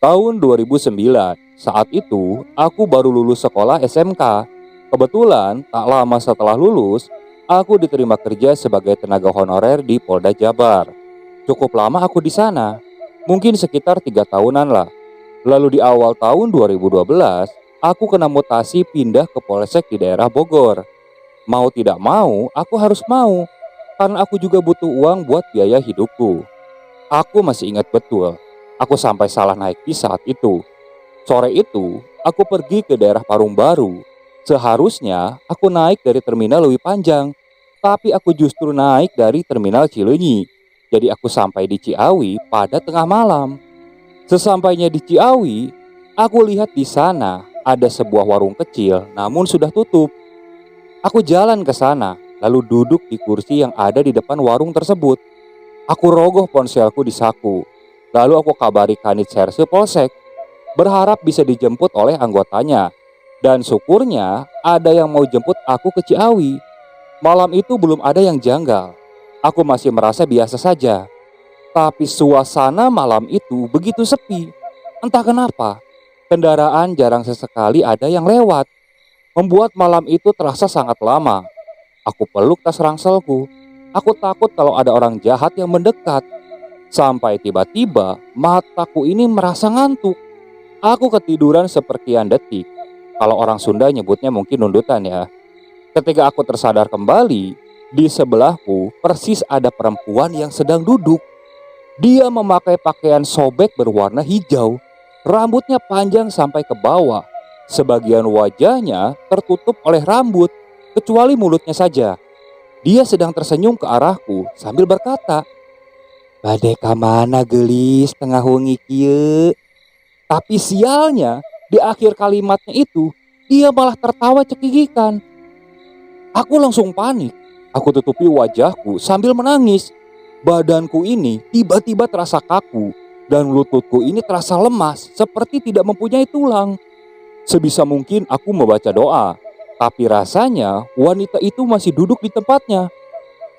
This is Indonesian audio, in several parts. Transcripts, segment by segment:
Tahun 2009, saat itu aku baru lulus sekolah SMK. Kebetulan tak lama setelah lulus, aku diterima kerja sebagai tenaga honorer di Polda Jabar. Cukup lama aku di sana, mungkin sekitar 3 tahunan lah. Lalu di awal tahun 2012, aku kena mutasi pindah ke Polsek di daerah Bogor. Mau tidak mau, aku harus mau, karena aku juga butuh uang buat biaya hidupku. Aku masih ingat betul, aku sampai salah naik bis saat itu. Sore itu, aku pergi ke daerah Parung Baru. Seharusnya aku naik dari terminal Lewi Panjang, tapi aku justru naik dari terminal Cileunyi. Jadi aku sampai di Ciawi pada tengah malam. Sesampainya di Ciawi, aku lihat di sana ada sebuah warung kecil namun sudah tutup. Aku jalan ke sana, lalu duduk di kursi yang ada di depan warung tersebut. Aku rogoh ponselku di saku. Lalu aku kabari Kanit Serse Polsek, berharap bisa dijemput oleh anggotanya. Dan syukurnya ada yang mau jemput aku ke Ciawi. Malam itu belum ada yang janggal. Aku masih merasa biasa saja. Tapi suasana malam itu begitu sepi. Entah kenapa, kendaraan jarang sesekali ada yang lewat, membuat malam itu terasa sangat lama. Aku peluk tas rangselku. Aku takut kalau ada orang jahat yang mendekat. Sampai tiba-tiba mataku ini merasa ngantuk. Aku ketiduran seperkian detik. Kalau orang Sunda nyebutnya mungkin nundutan ya. Ketika aku tersadar kembali, di sebelahku persis ada perempuan yang sedang duduk. Dia memakai pakaian sobek berwarna hijau. Rambutnya panjang sampai ke bawah. Sebagian wajahnya tertutup oleh rambut, kecuali mulutnya saja. Dia sedang tersenyum ke arahku sambil berkata, "Bade ka mana geulis tengah wengi kieu?" Tapi sialnya, di akhir kalimatnya itu, dia malah tertawa cekikikan. Aku langsung panik. Aku tutupi wajahku sambil menangis. Badanku ini tiba-tiba terasa kaku dan lututku ini terasa lemas seperti tidak mempunyai tulang. Sebisa mungkin aku membaca doa, tapi rasanya wanita itu masih duduk di tempatnya.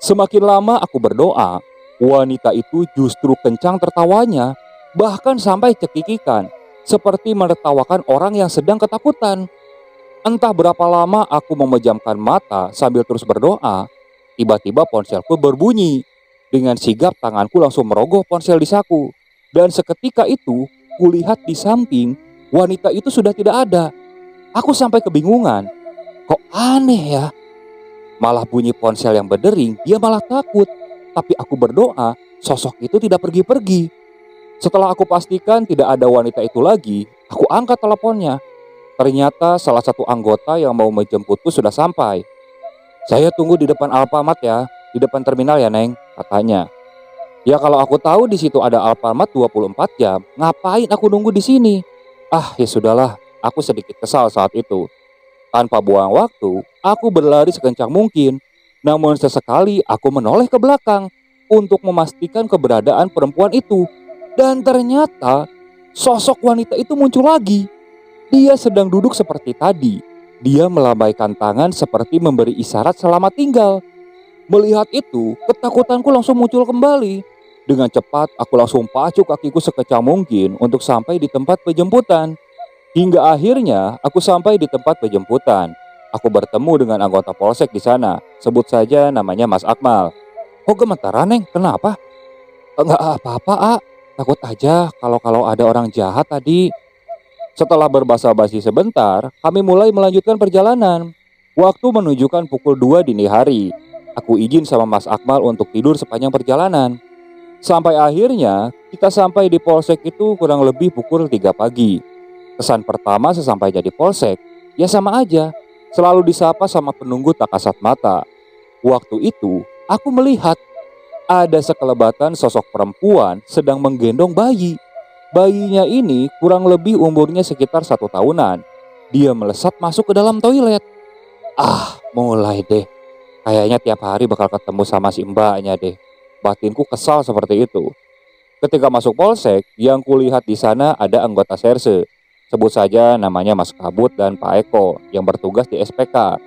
Semakin lama aku berdoa, wanita itu justru kencang tertawanya, bahkan sampai cekikikan, seperti menertawakan orang yang sedang ketakutan. Entah berapa lama aku memejamkan mata sambil terus berdoa, tiba-tiba ponselku berbunyi. Dengan sigap tanganku langsung merogoh ponsel di saku. Dan seketika itu, kulihat di samping, wanita itu sudah tidak ada. Aku sampai kebingungan. Kok aneh ya? Malah bunyi ponsel yang berdering, dia malah takut. Tapi aku berdoa, sosok itu tidak pergi-pergi. Setelah aku pastikan tidak ada wanita itu lagi, aku angkat teleponnya. Ternyata salah satu anggota yang mau menjemputku sudah sampai. "Saya tunggu di depan Alfamart ya, di depan terminal ya Neng," katanya. Ya kalau aku tahu di situ ada Alfamart 24 jam, ngapain aku nunggu di sini? Ya sudahlah, aku sedikit kesal saat itu. Tanpa buang waktu, aku berlari sekencang mungkin. Namun sesekali aku menoleh ke belakang untuk memastikan keberadaan perempuan itu. Dan ternyata sosok wanita itu muncul lagi. Dia sedang duduk seperti tadi. Dia melambaikan tangan seperti memberi isyarat selamat tinggal. Melihat itu, ketakutanku langsung muncul kembali. Dengan cepat, aku langsung pacu kakiku sekecam mungkin untuk sampai di tempat penjemputan. Hingga akhirnya, aku sampai di tempat penjemputan. Aku bertemu dengan anggota polsek di sana. Sebut saja namanya Mas Akmal. "Oh gemetaran Neng, kenapa?" "Enggak apa-apa, Takut aja kalau ada orang jahat tadi." Setelah berbasa-basi sebentar, kami mulai melanjutkan perjalanan. Waktu menunjukkan pukul 2 dini hari. Aku izin sama Mas Akmal untuk tidur sepanjang perjalanan. Sampai akhirnya, kita sampai di polsek itu kurang lebih pukul 3 pagi. Kesan pertama sesampainya di polsek, ya sama aja. Selalu disapa sama penunggu tak kasat mata. Waktu itu, aku melihat ada sekelebatan sosok perempuan sedang menggendong bayi. Bayinya ini kurang lebih umurnya sekitar 1 tahunan. Dia melesat masuk ke dalam toilet. Mulai deh. Kayaknya tiap hari bakal ketemu sama si mbaknya deh. Batinku kesal seperti itu. Ketika masuk polsek, yang kulihat di sana ada anggota serse. Sebut saja namanya Mas Kabut dan Pak Eko yang bertugas di SPK.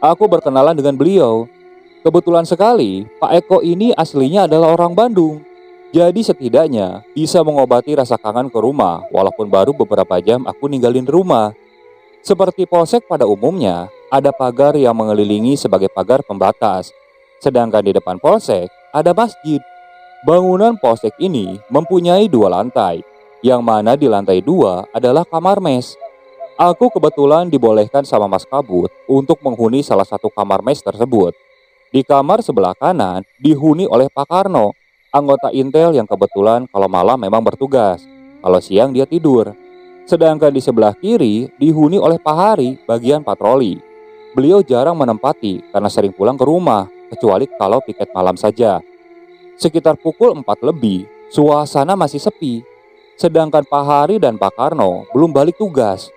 Aku berkenalan dengan beliau. Kebetulan sekali, Pak Eko ini aslinya adalah orang Bandung. Jadi setidaknya bisa mengobati rasa kangen ke rumah walaupun baru beberapa jam aku ninggalin rumah. Seperti polsek pada umumnya, ada pagar yang mengelilingi sebagai pagar pembatas. Sedangkan di depan polsek ada masjid. Bangunan polsek ini mempunyai 2 lantai, yang mana di lantai 2 adalah kamar mes. Aku kebetulan dibolehkan sama Mas Kabut untuk menghuni salah satu kamar mes tersebut. Di kamar sebelah kanan dihuni oleh Pak Karno, anggota Intel yang kebetulan kalau malam memang bertugas, kalau siang dia tidur. Sedangkan di sebelah kiri dihuni oleh Pak Hari bagian patroli. Beliau jarang menempati karena sering pulang ke rumah, kecuali kalau piket malam saja. Sekitar pukul 4 lebih, suasana masih sepi. Sedangkan Pak Hari dan Pak Karno belum balik tugas.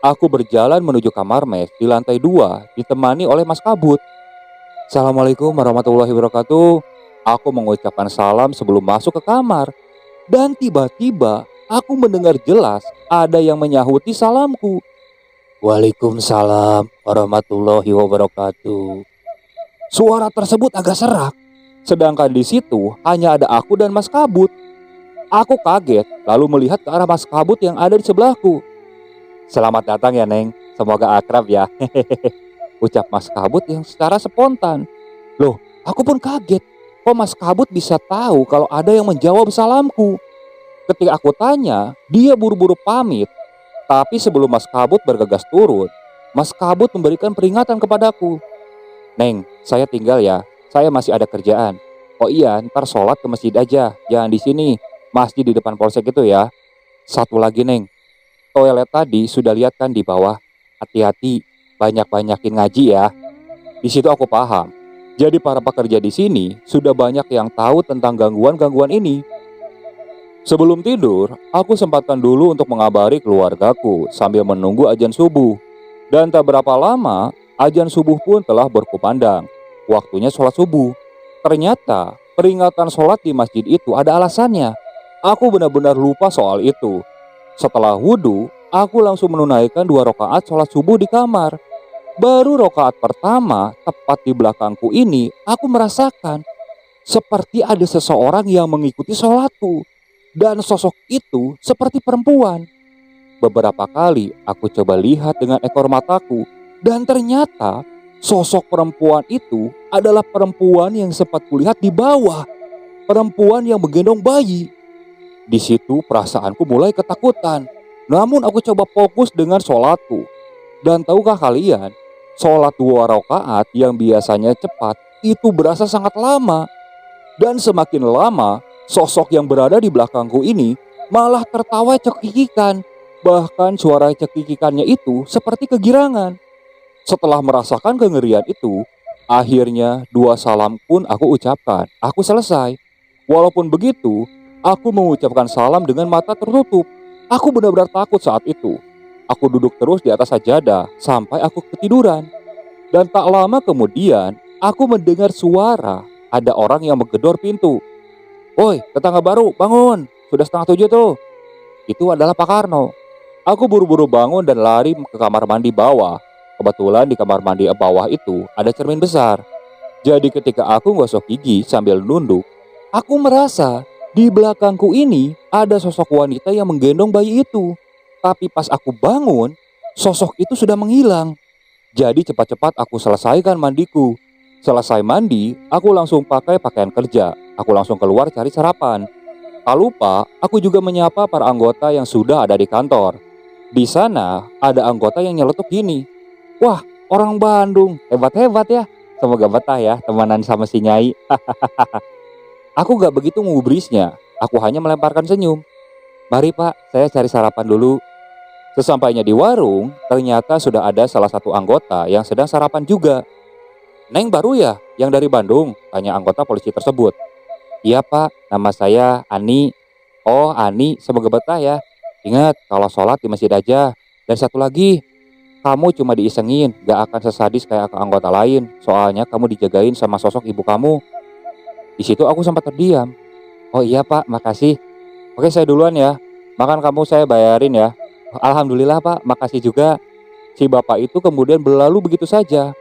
Aku berjalan menuju kamar mes di lantai 2 ditemani oleh Mas Kabut. Assalamualaikum warahmatullahi wabarakatuh. Aku mengucapkan salam sebelum masuk ke kamar. Dan tiba-tiba aku mendengar jelas ada yang menyahuti salamku. Waalaikumsalam warahmatullahi wabarakatuh. Suara tersebut agak serak. Sedangkan di situ hanya ada aku dan Mas Kabut. Aku kaget lalu melihat ke arah Mas Kabut yang ada di sebelahku. Selamat datang ya Neng, semoga akrab ya. Ucap Mas Kabut yang secara spontan. Loh, aku pun kaget. Kok Mas Kabut bisa tahu kalau ada yang menjawab salamku? Ketika aku tanya, dia buru-buru pamit. Tapi sebelum Mas Kabut bergegas turun, Mas Kabut memberikan peringatan kepadaku. Neng, saya tinggal ya. Saya masih ada kerjaan. Oh iya, ntar sholat ke masjid aja. Jangan di sini. Masjid di depan polsek itu ya. Satu lagi Neng. Toilet tadi sudah lihat kan di bawah. Hati-hati, banyak-banyakin ngaji ya. Di situ aku paham. Jadi para pekerja di sini sudah banyak yang tahu tentang gangguan-gangguan ini. Sebelum tidur, aku sempatkan dulu untuk mengabari keluargaku sambil menunggu azan subuh. Dan tak berapa lama, azan subuh pun telah berkumandang. Waktunya sholat subuh. Ternyata peringatan sholat di masjid itu ada alasannya. Aku benar-benar lupa soal itu. Setelah wudhu, aku langsung menunaikan 2 rakaat sholat subuh di kamar. Baru rakaat pertama, tepat di belakangku ini, aku merasakan seperti ada seseorang yang mengikuti sholatku. Dan sosok itu seperti perempuan. Beberapa kali aku coba lihat dengan ekor mataku. Dan ternyata sosok perempuan itu adalah perempuan yang sempat kulihat di bawah. Perempuan yang menggendong bayi. Di situ perasaanku mulai ketakutan. Namun aku coba fokus dengan sholatku. Dan tahukah kalian, sholat 2 rakaat yang biasanya cepat itu berasa sangat lama. Dan semakin lama, sosok yang berada di belakangku ini malah tertawa cekikikan. Bahkan suara cekikikannya itu seperti kegirangan. Setelah merasakan kengerian itu, akhirnya 2 salam pun aku ucapkan. Aku selesai. Walaupun begitu, aku mengucapkan salam dengan mata tertutup. Aku benar-benar takut saat itu. Aku duduk terus di atas sajadah sampai aku ketiduran. Dan tak lama kemudian, aku mendengar suara ada orang yang menggedor pintu. Woi, tetangga baru, bangun. Sudah setengah 7 tuh. Itu adalah Pak Karno. Aku buru-buru bangun dan lari ke kamar mandi bawah. Kebetulan di kamar mandi bawah itu ada cermin besar. Jadi ketika aku gosok gigi sambil nunduk, aku merasa di belakangku ini ada sosok wanita yang menggendong bayi itu. Tapi pas aku bangun, sosok itu sudah menghilang. Jadi cepat-cepat aku selesaikan mandiku. Selesai mandi, aku langsung pakai pakaian kerja. Aku langsung keluar cari sarapan. Tak lupa, aku juga menyapa para anggota yang sudah ada di kantor. Di sana ada anggota yang nyeletuk gini. Wah, orang Bandung, hebat-hebat ya. Semoga betah ya temanan sama si Nyai. Aku gak begitu ngubrisnya. Aku hanya melemparkan senyum. Mari Pak, saya cari sarapan dulu. Sesampainya di warung, ternyata sudah ada salah satu anggota yang sedang sarapan juga. Neng baru ya, yang dari Bandung? Tanya anggota polisi tersebut. Iya Pak, nama saya Ani. Oh Ani, semoga betah ya. Ingat, kalau sholat di masjid aja. Dan satu lagi, kamu cuma diisengin, gak akan sesadis kayak anggota lain. Soalnya kamu dijagain sama sosok ibu kamu. Di situ aku sempat terdiam. Oh iya Pak, makasih. Oke saya duluan ya. Makan kamu saya bayarin ya. Alhamdulillah Pak, makasih juga. Si bapak itu kemudian berlalu begitu saja.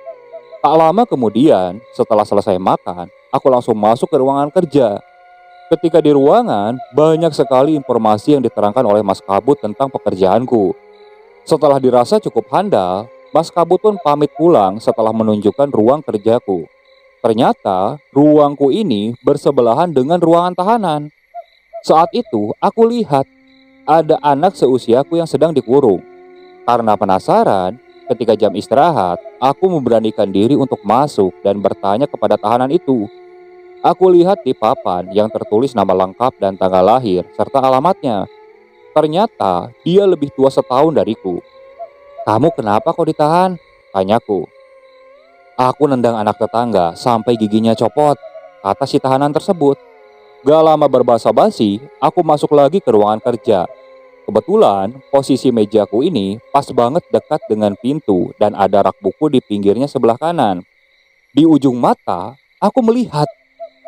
Tak lama kemudian, setelah selesai makan, aku langsung masuk ke ruangan kerja. Ketika di ruangan, banyak sekali informasi yang diterangkan oleh Mas Kabut tentang pekerjaanku. Setelah dirasa cukup handal, Mas Kabut pun pamit pulang setelah menunjukkan ruang kerjaku. Ternyata, ruangku ini bersebelahan dengan ruangan tahanan. Saat itu, aku lihat ada anak seusiaku yang sedang dikurung. Karena penasaran, ketika jam istirahat, aku memberanikan diri untuk masuk dan bertanya kepada tahanan itu. Aku lihat di papan yang tertulis nama lengkap dan tanggal lahir serta alamatnya. Ternyata dia lebih tua setahun dariku. "Kamu kenapa kok ditahan?" tanyaku. "Aku nendang anak tetangga sampai giginya copot," kata si tahanan tersebut. Gak lama berbasa-basi, aku masuk lagi ke ruangan kerja. Kebetulan posisi mejaku ini pas banget dekat dengan pintu dan ada rak buku di pinggirnya sebelah kanan. Di ujung mata, aku melihat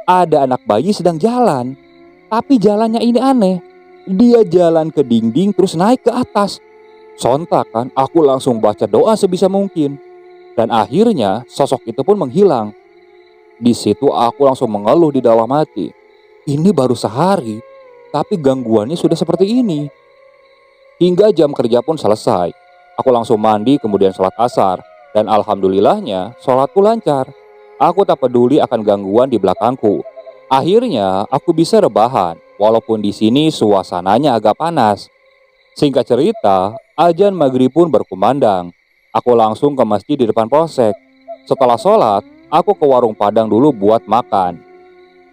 ada anak bayi sedang jalan. Tapi jalannya ini aneh. Dia jalan ke dinding terus naik ke atas. Sontak kan aku langsung baca doa sebisa mungkin. Dan akhirnya sosok itu pun menghilang. Di situ aku langsung mengeluh di dalam hati. Ini baru sehari, tapi gangguannya sudah seperti ini. Hingga jam kerja pun selesai. Aku langsung mandi kemudian sholat asar. Dan alhamdulillahnya sholatku lancar. Aku tak peduli akan gangguan di belakangku. Akhirnya aku bisa rebahan, walaupun di sini suasananya agak panas. Singkat cerita, azan maghrib pun berkumandang. Aku langsung ke masjid di depan polsek. Setelah sholat, aku ke warung Padang dulu buat makan.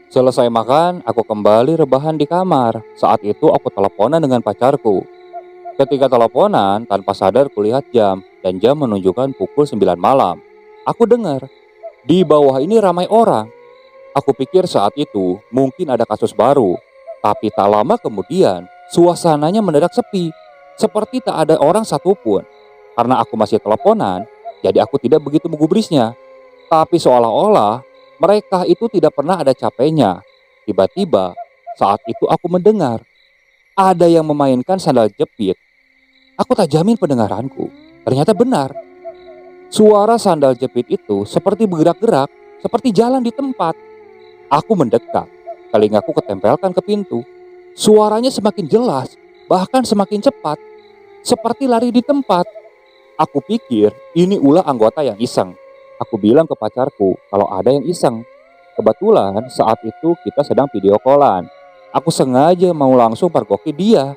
Selesai makan, aku kembali rebahan di kamar. Saat itu aku teleponan dengan pacarku. Ketika teleponan, tanpa sadar kulihat jam, dan jam menunjukkan pukul 9 malam. Aku dengar, di bawah ini ramai orang. Aku pikir saat itu mungkin ada kasus baru. Tapi tak lama kemudian, suasananya mendadak sepi. Seperti tak ada orang satupun. Karena aku masih teleponan, jadi aku tidak begitu menggubrisnya. Tapi seolah-olah mereka itu tidak pernah ada capeknya. Tiba-tiba, saat itu aku mendengar ada yang memainkan sandal jepit. Aku tak jamin pendengaranku. Ternyata benar. Suara sandal jepit itu seperti bergerak-gerak, seperti jalan di tempat. Aku mendekat. Telingaku ketempelkan ke pintu. Suaranya semakin jelas, bahkan semakin cepat. Seperti lari di tempat. Aku pikir ini ulah anggota yang iseng. Aku bilang ke pacarku kalau ada yang iseng. Kebetulan saat itu kita sedang video callan. Aku sengaja mau langsung pergoki dia.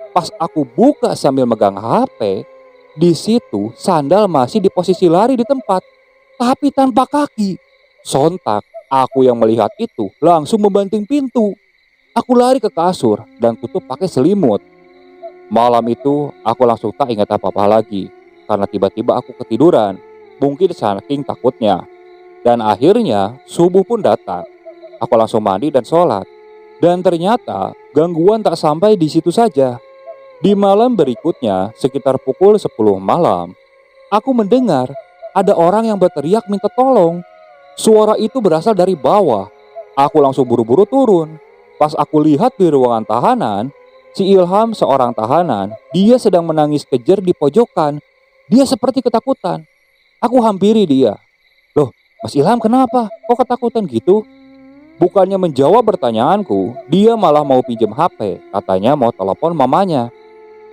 Pas aku buka sambil megang HP, di situ sandal masih di posisi lari di tempat, tapi tanpa kaki. Sontak, aku yang melihat itu langsung membanting pintu. Aku lari ke kasur dan tutup pakai selimut. Malam itu aku langsung tak ingat apa-apa lagi, karena tiba-tiba aku ketiduran. Mungkin saking takutnya. Dan akhirnya subuh pun datang. Aku langsung mandi dan sholat. Dan ternyata gangguan tak sampai di situ saja. Di malam berikutnya, sekitar pukul 10 malam, aku mendengar ada orang yang berteriak minta tolong. Suara itu berasal dari bawah. Aku langsung buru-buru turun. Pas aku lihat di ruangan tahanan, si Ilham seorang tahanan, dia sedang menangis kejer di pojokan. Dia seperti ketakutan. Aku hampiri dia. "Loh, Mas Ilham kenapa? Kok ketakutan gitu?" Bukannya menjawab pertanyaanku, dia malah mau pinjam HP. Katanya mau telepon mamanya.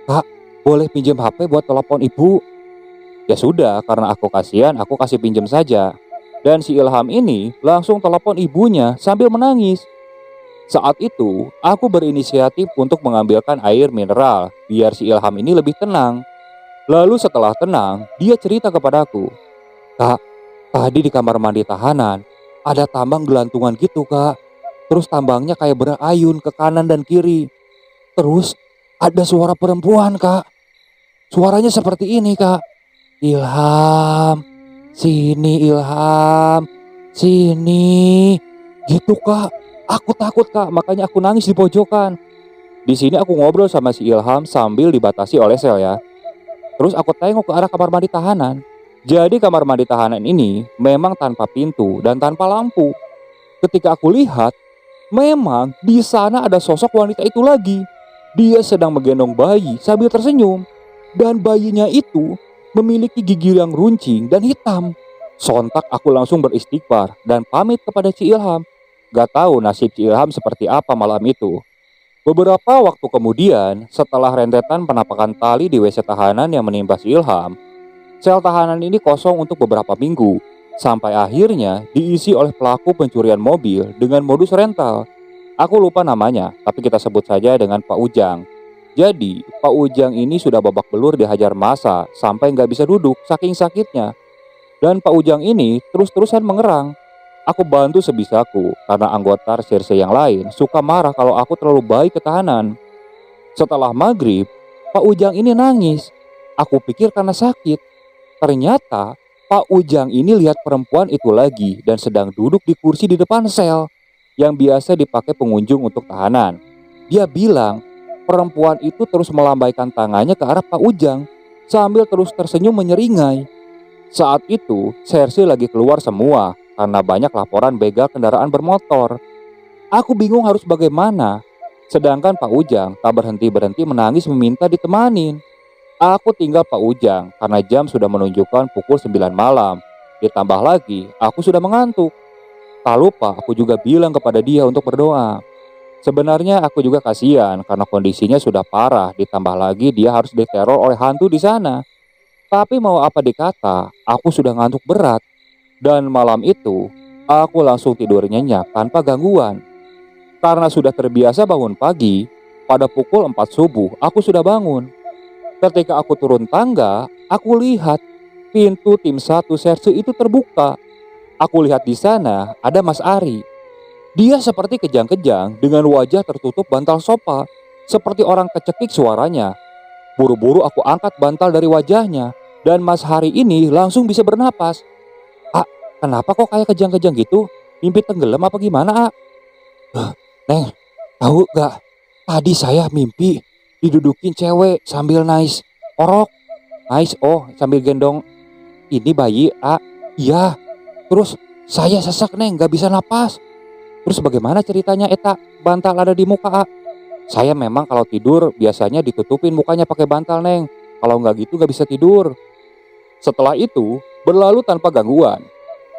"Kak, boleh pinjam HP buat telepon ibu?" Ya sudah, karena aku kasihan, aku kasih pinjam saja. Dan si Ilham ini langsung telepon ibunya sambil menangis. Saat itu, aku berinisiatif untuk mengambilkan air mineral biar si Ilham ini lebih tenang. Lalu setelah tenang, dia cerita kepadaku. "Kak, tadi di kamar mandi tahanan ada tambang gelantungan gitu, Kak. Terus tambangnya kayak berayun ke kanan dan kiri. Terus ada suara perempuan, Kak. Suaranya seperti ini, Kak. 'Ilham, sini Ilham, sini.' Gitu, Kak. Aku takut, Kak. Makanya aku nangis di pojokan." Di sini aku ngobrol sama si Ilham sambil dibatasi oleh sel ya. Terus aku tengok ke arah kamar mandi tahanan. Jadi kamar mandi tahanan ini memang tanpa pintu dan tanpa lampu. Ketika aku lihat, memang di sana ada sosok wanita itu lagi. Dia sedang menggendong bayi sambil tersenyum. Dan bayinya itu memiliki gigi yang runcing dan hitam. Sontak aku langsung beristighfar dan pamit kepada si Ilham. Gak tahu nasib si Ilham seperti apa malam itu. Beberapa waktu kemudian, setelah rentetan penampakan tali di WC tahanan yang menimpa si Ilham, sel tahanan ini kosong untuk beberapa minggu, sampai akhirnya diisi oleh pelaku pencurian mobil dengan modus rental. Aku lupa namanya, tapi kita sebut saja dengan Pak Ujang. Jadi, Pak Ujang ini sudah babak belur dihajar massa sampai nggak bisa duduk saking sakitnya. Dan Pak Ujang ini terus-terusan mengerang. Aku bantu sebisaku karena anggota reserse yang lain suka marah kalau aku terlalu baik ke tahanan. Setelah maghrib, Pak Ujang ini nangis. Aku pikir karena sakit. Ternyata Pak Ujang ini lihat perempuan itu lagi dan sedang duduk di kursi di depan sel yang biasa dipakai pengunjung untuk tahanan. Dia bilang perempuan itu terus melambaikan tangannya ke arah Pak Ujang sambil terus tersenyum menyeringai. Saat itu sersi lagi keluar semua karena banyak laporan begal kendaraan bermotor. Aku bingung harus bagaimana. Sedangkan Pak Ujang tak berhenti-berhenti menangis meminta ditemanin. Aku tinggal Pak Ujang karena jam sudah menunjukkan pukul 9 malam. Ditambah lagi aku sudah mengantuk. Tak lupa aku juga bilang kepada dia untuk berdoa. Sebenarnya aku juga kasihan karena kondisinya sudah parah, ditambah lagi dia harus diteror oleh hantu di sana. Tapi mau apa dikata, aku sudah ngantuk berat. Dan malam itu, aku langsung tidur nyenyak tanpa gangguan. Karena sudah terbiasa bangun pagi, pada pukul 4 subuh aku sudah bangun. Ketika aku turun tangga, aku lihat pintu tim 1 serse itu terbuka. Aku lihat di sana ada Mas Ari. Dia seperti kejang-kejang dengan wajah tertutup bantal sofa, seperti orang kecekik suaranya. Buru-buru aku angkat bantal dari wajahnya, dan Mas Hari ini langsung bisa bernapas. "Ah, kenapa kok kayak kejang-kejang gitu? Mimpi tenggelam apa gimana, ah?" "Neng, tahu gak? Tadi saya mimpi didudukin cewek sambil nais orok. Nais, oh, sambil gendong ini bayi, ah. Iya, terus saya sesak, Neng, gak bisa napas. Terus bagaimana ceritanya eta bantal ada di muka, ah? Saya memang kalau tidur biasanya ditutupin mukanya pakai bantal, Neng. Kalau nggak gitu nggak bisa tidur." Setelah itu berlalu tanpa gangguan.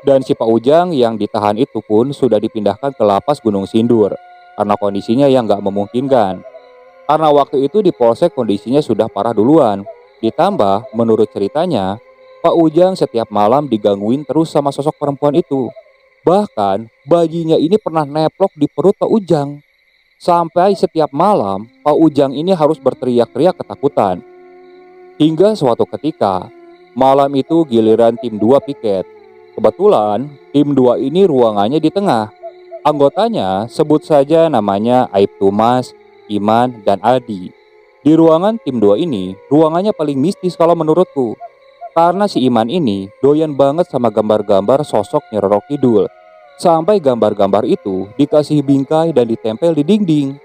Dan si Pak Ujang yang ditahan itu pun sudah dipindahkan ke lapas Gunung Sindur karena kondisinya yang nggak memungkinkan. Karena waktu itu di polsek kondisinya sudah parah duluan. Ditambah menurut ceritanya Pak Ujang setiap malam digangguin terus sama sosok perempuan itu. Bahkan bayinya ini pernah neplok di perut Pak Ujang. Sampai setiap malam Pak Ujang ini harus berteriak-teriak ketakutan. Hingga suatu ketika, malam itu giliran tim 2 piket. Kebetulan tim 2 ini ruangannya di tengah. Anggotanya sebut saja namanya Aib Tumas, Iman, dan Adi. Di ruangan tim 2 ini, ruangannya paling mistis kalau menurutku. Karena si Iman ini doyan banget sama gambar-gambar sosok Nyi Roro Kidul. Sampai gambar-gambar itu dikasih bingkai dan ditempel di dinding.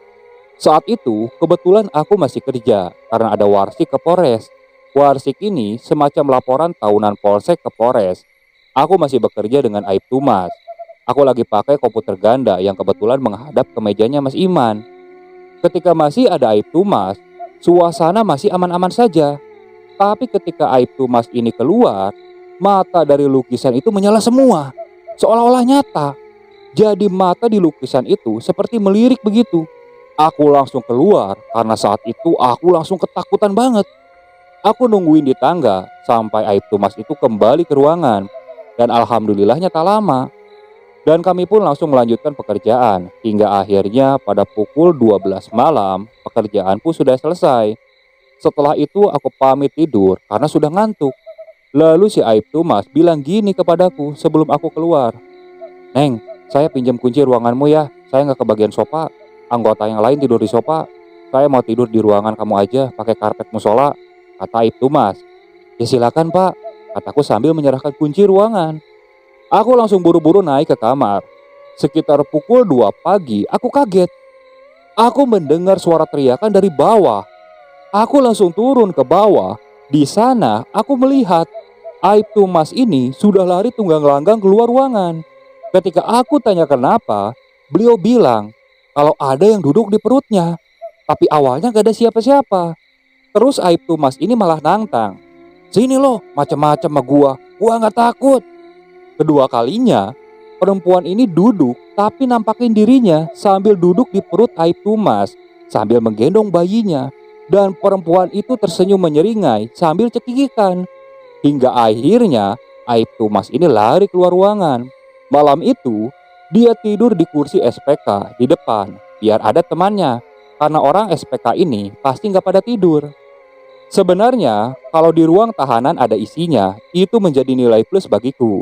Saat itu kebetulan aku masih kerja karena ada warsik ke Polres. Warsik ini semacam laporan tahunan polsek ke Polres. Aku masih bekerja dengan Aib Tumas. Aku lagi pakai komputer ganda yang kebetulan menghadap ke mejanya Mas Iman. Ketika masih ada Aib Tumas, suasana masih aman-aman saja. Tapi ketika Aib Tumas ini keluar, mata dari lukisan itu menyala semua. Seolah-olah nyata. Jadi mata di lukisan itu seperti melirik begitu. Aku langsung keluar karena saat itu aku langsung ketakutan banget. Aku nungguin di tangga sampai Aib Tumas itu kembali ke ruangan. Dan alhamdulillahnya tak lama. Dan kami pun langsung melanjutkan pekerjaan. Hingga akhirnya pada pukul 12 malam pekerjaan pun sudah selesai. Setelah itu aku pamit tidur karena sudah ngantuk. Lalu si Aib Tumas bilang gini kepadaku sebelum aku keluar. "Neng, saya pinjam kunci ruanganmu ya. Saya nggak kebagian sofa. Anggota yang lain tidur di sofa. Saya mau tidur di ruangan kamu aja pakai karpet musola," kata Aib Tumas. "Ya silakan, Pak," kataku sambil menyerahkan kunci ruangan. Aku langsung buru-buru naik ke kamar. Sekitar pukul 2 pagi aku kaget. Aku mendengar suara teriakan dari bawah. Aku langsung turun ke bawah. Di sana aku melihat Aib Tumas ini sudah lari tunggang-langgang keluar ruangan. Ketika aku tanya kenapa, beliau bilang kalau ada yang duduk di perutnya. Tapi awalnya gak ada siapa-siapa. Terus Aib Tumas ini malah nantang. "Sini loh, macam-macam sama gua gak takut." Kedua kalinya Perempuan ini duduk tapi nampakin dirinya sambil duduk di perut Aibtu Mas sambil menggendong bayinya. Dan perempuan itu tersenyum menyeringai sambil cekikikan. Hingga akhirnya Aibtu Mas ini lari keluar ruangan. Malam itu dia tidur di kursi SPK di depan biar ada temannya. Karena orang SPK ini pasti nggak pada tidur. Sebenarnya kalau di ruang tahanan ada isinya, itu menjadi nilai plus bagiku.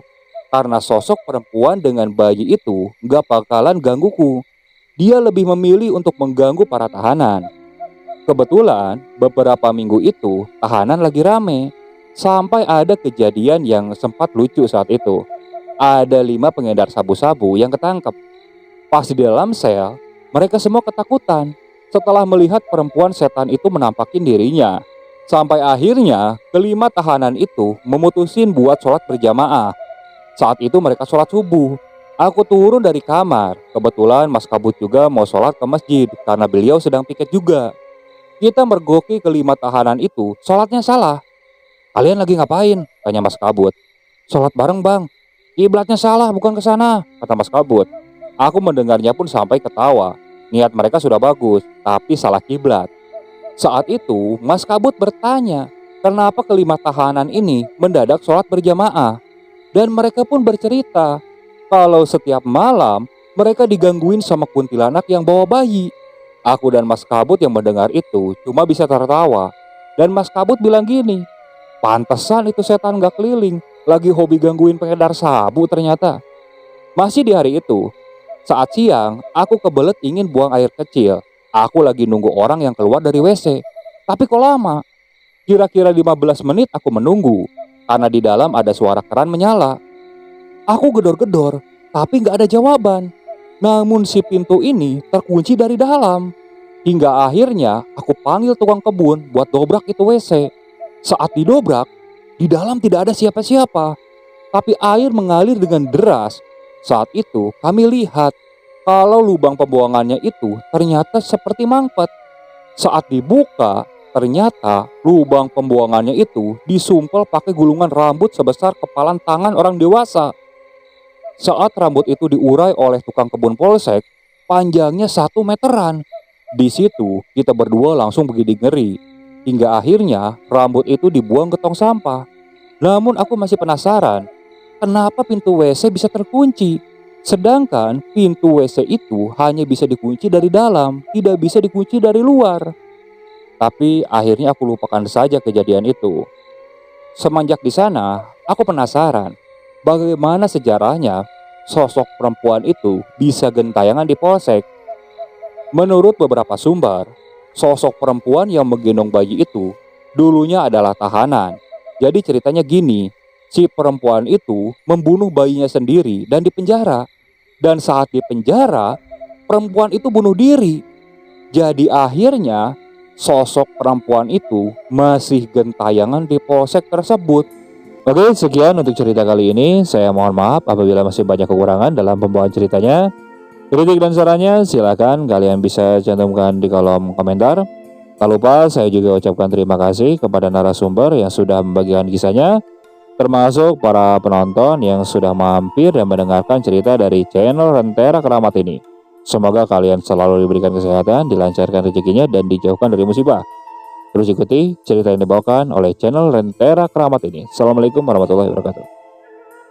Karena sosok perempuan dengan bayi itu nggak bakalan gangguku. Dia lebih memilih untuk mengganggu para tahanan. Kebetulan beberapa minggu itu tahanan lagi rame. Sampai ada kejadian yang sempat lucu saat itu. Ada 5 pengedar sabu-sabu yang ketangkep. Pas di dalam sel, mereka semua ketakutan setelah melihat perempuan setan itu menampakin dirinya. Sampai akhirnya kelima tahanan itu memutusin buat sholat berjamaah. Saat itu mereka sholat subuh. Aku turun dari kamar. Kebetulan Mas Kabut juga mau sholat ke masjid karena beliau sedang piket juga. Kita mergoki kelima tahanan itu, sholatnya salah. "Kalian lagi ngapain?" tanya Mas Kabut. "Sholat bareng bang. Kiblatnya salah, bukan ke sana," kata Mas Kabut. Aku mendengarnya pun sampai ketawa. Niat mereka sudah bagus, tapi salah kiblat. Saat itu Mas Kabut bertanya, kenapa kelima tahanan ini mendadak sholat berjamaah. Dan mereka pun bercerita kalau setiap malam mereka digangguin sama kuntilanak yang bawa bayi. Aku dan Mas Kabut yang mendengar itu cuma bisa tertawa. Dan Mas Kabut bilang gini, "Pantesan itu setan gak keliling, lagi hobi gangguin pengedar sabu ternyata." Masih di hari itu, saat siang aku kebelet ingin buang air kecil. Aku lagi nunggu orang yang keluar dari WC. Tapi kok lama? Kira-kira 15 menit aku menunggu. Karena di dalam ada suara keran menyala. Aku gedor-gedor, tapi gak ada jawaban. Namun si pintu ini terkunci dari dalam. Hingga akhirnya aku panggil tukang kebun buat dobrak itu WC. Saat didobrak, di dalam tidak ada siapa-siapa. Tapi air mengalir dengan deras. Saat itu kami lihat kalau lubang pembuangannya itu ternyata seperti mangpet. Saat dibuka, ternyata lubang pembuangannya itu disumpel pakai gulungan rambut sebesar kepalan tangan orang dewasa. Saat rambut itu diurai oleh tukang kebun polsek, panjangnya 1 meteran. Di situ kita berdua langsung begitu ngeri. Hingga akhirnya rambut itu dibuang ke tong sampah. Namun aku masih penasaran, kenapa pintu WC bisa terkunci? Sedangkan pintu WC itu hanya bisa dikunci dari dalam, tidak bisa dikunci dari luar. Tapi akhirnya aku lupakan saja kejadian itu. Semenjak di sana, aku penasaran bagaimana sejarahnya sosok perempuan itu bisa gentayangan di polsek. Menurut beberapa sumber, sosok perempuan yang menggendong bayi itu dulunya adalah tahanan. Jadi ceritanya gini, si perempuan itu membunuh bayinya sendiri dan dipenjara. Dan saat dipenjara, perempuan itu bunuh diri. Jadi akhirnya sosok perempuan itu masih gentayangan di polsek tersebut. Oke, sekian untuk cerita kali ini. Saya mohon maaf apabila masih banyak kekurangan dalam pembawaan ceritanya. Kritik dan sarannya silakan kalian bisa cantumkan di kolom komentar. Tak lupa saya juga ucapkan terima kasih kepada narasumber yang sudah membagikan kisahnya, termasuk para penonton yang sudah mampir dan mendengarkan cerita dari channel Rentera Keramat ini. Semoga kalian selalu diberikan kesehatan, dilancarkan rezekinya, dan dijauhkan dari musibah. Terus ikuti cerita yang dibawakan oleh channel Rentera Keramat ini. Assalamualaikum warahmatullahi wabarakatuh.